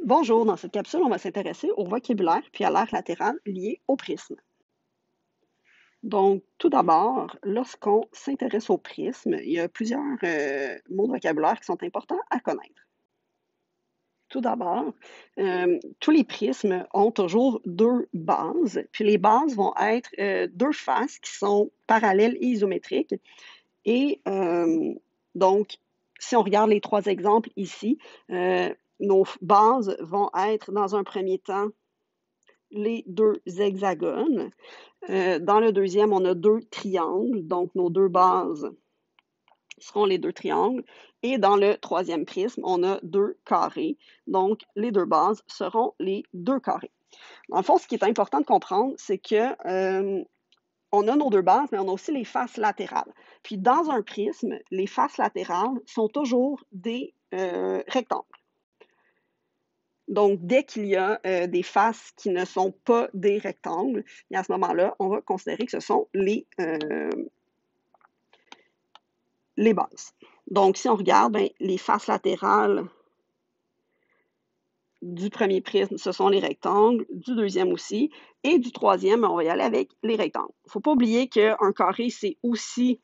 Bonjour, dans cette capsule, on va s'intéresser au vocabulaire puis à l'aire latérale lié au prisme. Donc, tout d'abord, lorsqu'on s'intéresse au prisme, il y a plusieurs mots de vocabulaire qui sont importants à connaître. Tout d'abord, tous les prismes ont toujours deux bases, puis les bases vont être deux faces qui sont parallèles et isométriques. Et donc, si on regarde les trois exemples ici, nos bases vont être, dans un premier temps, les deux hexagones. Dans le deuxième, on a deux triangles, donc nos deux bases seront les deux triangles. Et dans le troisième prisme, on a deux carrés, donc les deux bases seront les deux carrés. Dans le fond, ce qui est important de comprendre, c'est que on a nos deux bases, mais on a aussi les faces latérales. Puis dans un prisme, les faces latérales sont toujours des rectangles. Donc, dès qu'il y a des faces qui ne sont pas des rectangles, et à ce moment-là, on va considérer que ce sont les bases. Donc, si on regarde, bien, les faces latérales du premier prisme, ce sont les rectangles, du deuxième aussi, et du troisième, on va y aller avec les rectangles. Il ne faut pas oublier qu'un carré, c'est aussi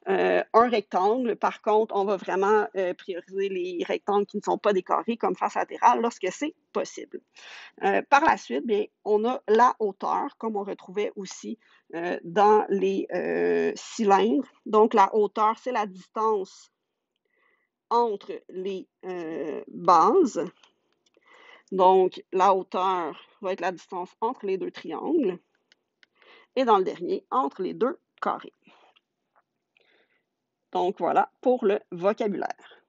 un rectangle. Par contre, on va vraiment prioriser les rectangles qui ne sont pas des carrés comme face latérale lorsque c'est possible. Par la suite, bien, on a la hauteur, comme on retrouvait aussi dans les cylindres. Donc, la hauteur, c'est la distance entre les bases. Donc, la hauteur va être la distance entre les deux triangles. Et dans le dernier, entre les deux carrés. Donc, voilà pour le vocabulaire.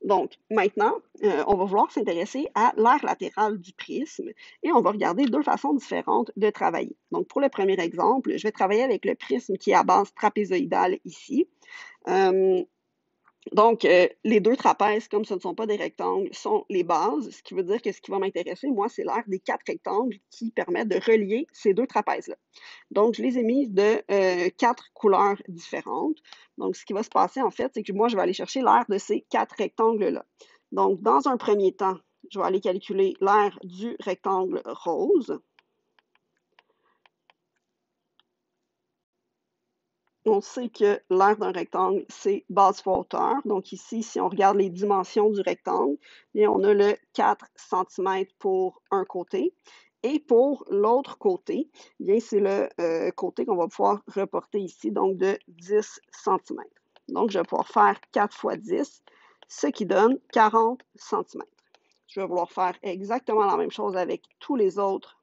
Donc, maintenant, on va vouloir s'intéresser à l'aire latérale du prisme et on va regarder deux façons différentes de travailler. Donc, pour le premier exemple, je vais travailler avec le prisme qui est à base trapézoïdale ici. Donc, les deux trapèzes, comme ce ne sont pas des rectangles, sont les bases, ce qui veut dire que ce qui va m'intéresser, moi, c'est l'aire des quatre rectangles qui permettent de relier ces deux trapèzes-là. Donc, je les ai mises de quatre couleurs différentes. Donc, ce qui va se passer, en fait, c'est que moi, je vais aller chercher l'aire de ces quatre rectangles-là. Donc, dans un premier temps, je vais aller calculer l'aire du rectangle rose. On sait que l'aire d'un rectangle, c'est base fois hauteur. Donc ici, si on regarde les dimensions du rectangle, bien, on a le 4 cm pour un côté. Et pour l'autre côté, bien, c'est le côté qu'on va pouvoir reporter ici, donc de 10 cm. Donc, je vais pouvoir faire 4 fois 10, ce qui donne 40 cm. Je vais vouloir faire exactement la même chose avec tous les autres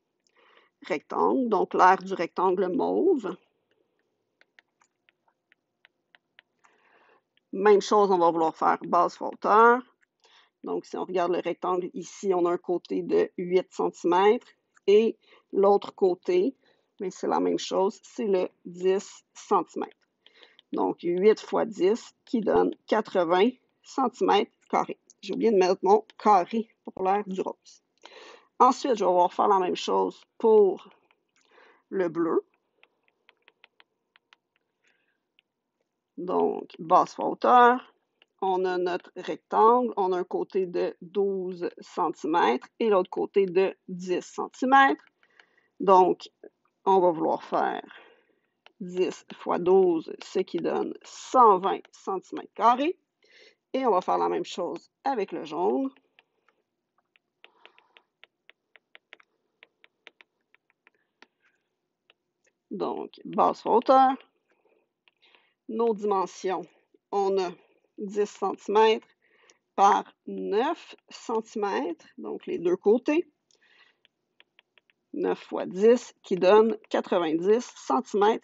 rectangles. Donc, l'aire du rectangle mauve. Même chose, on va vouloir faire base fois hauteur. Donc, si on regarde le rectangle ici, on a un côté de 8 cm et l'autre côté, mais c'est la même chose, c'est le 10 cm. Donc, 8 fois 10 qui donne 80 cm carrés. J'ai oublié de mettre mon carré pour l'aire du rose. Ensuite, je vais pouvoir faire la même chose pour le bleu. Donc, base fois hauteur. On a notre rectangle, on a un côté de 12 cm et l'autre côté de 10 cm. Donc, on va vouloir faire 10 fois 12, ce qui donne 120 cm². Et on va faire la même chose avec le jaune. Donc, base fois hauteur. Nos dimensions, on a 10 cm par 9 cm, donc les deux côtés. 9 fois 10 qui donne 90 cm².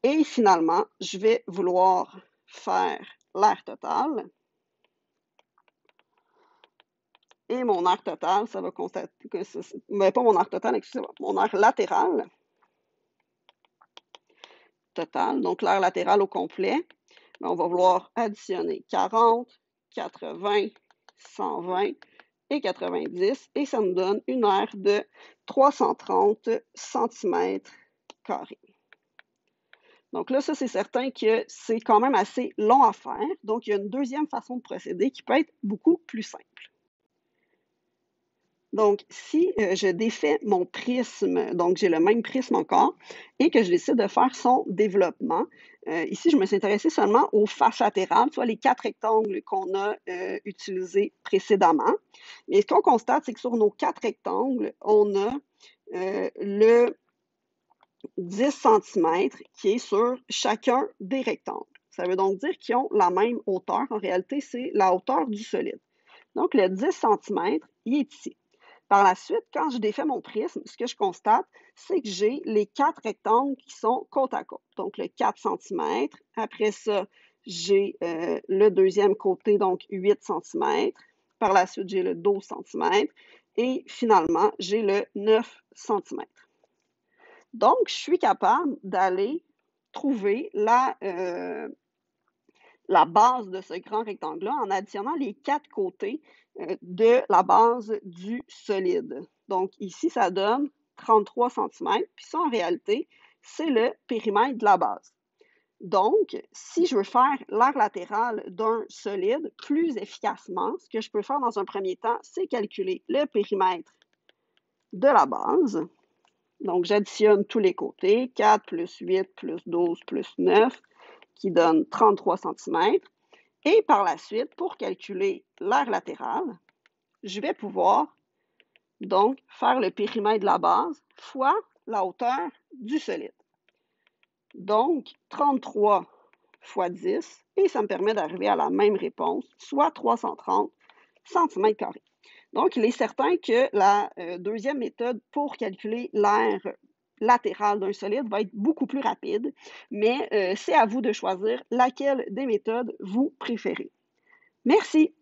Et finalement, je vais vouloir faire l'aire totale. Et mon aire totale, ça va constater que mais pas mon aire totale, excusez-moi, mon aire latérale totale, donc l'aire latérale au complet. On va vouloir additionner 40, 80, 120 et 90, et ça nous donne une aire de 330 cm². Donc là, ça, c'est certain que c'est quand même assez long à faire. Donc, il y a une deuxième façon de procéder qui peut être beaucoup plus simple. Donc, si je défais mon prisme, donc j'ai le même prisme encore, et que je décide de faire son développement, ici, je me suis intéressée seulement aux faces latérales, soit les 4 rectangles qu'on a utilisés précédemment. Mais ce qu'on constate, c'est que sur nos 4 rectangles, on a le 10 cm qui est sur chacun des rectangles. Ça veut donc dire qu'ils ont la même hauteur. En réalité, c'est la hauteur du solide. Donc, le 10 cm, il est ici. Par la suite, quand je défais mon prisme, ce que je constate, c'est que j'ai les 4 rectangles qui sont côte à côte. Donc, le 4 cm. Après ça, j'ai le deuxième côté, donc 8 cm. Par la suite, j'ai le 12 cm. Et finalement, j'ai le 9 cm. Donc, je suis capable d'aller trouver la base de ce grand rectangle-là en additionnant les 4 côtés de la base du solide. Donc, ici, ça donne 33 cm. Puis ça, en réalité, c'est le périmètre de la base. Donc, si je veux faire l'aire latérale d'un solide plus efficacement, ce que je peux faire dans un premier temps, c'est calculer le périmètre de la base. Donc, j'additionne tous les côtés, 4 plus 8 plus 12 plus 9, qui donne 33 cm. Et par la suite, pour calculer l'aire latérale, je vais pouvoir donc faire le périmètre de la base fois la hauteur du solide. Donc, 33 fois 10, et ça me permet d'arriver à la même réponse, soit 330 cm². Donc, il est certain que la deuxième méthode pour calculer l'aire latérale d'un solide va être beaucoup plus rapide, mais c'est à vous de choisir laquelle des méthodes vous préférez. Merci!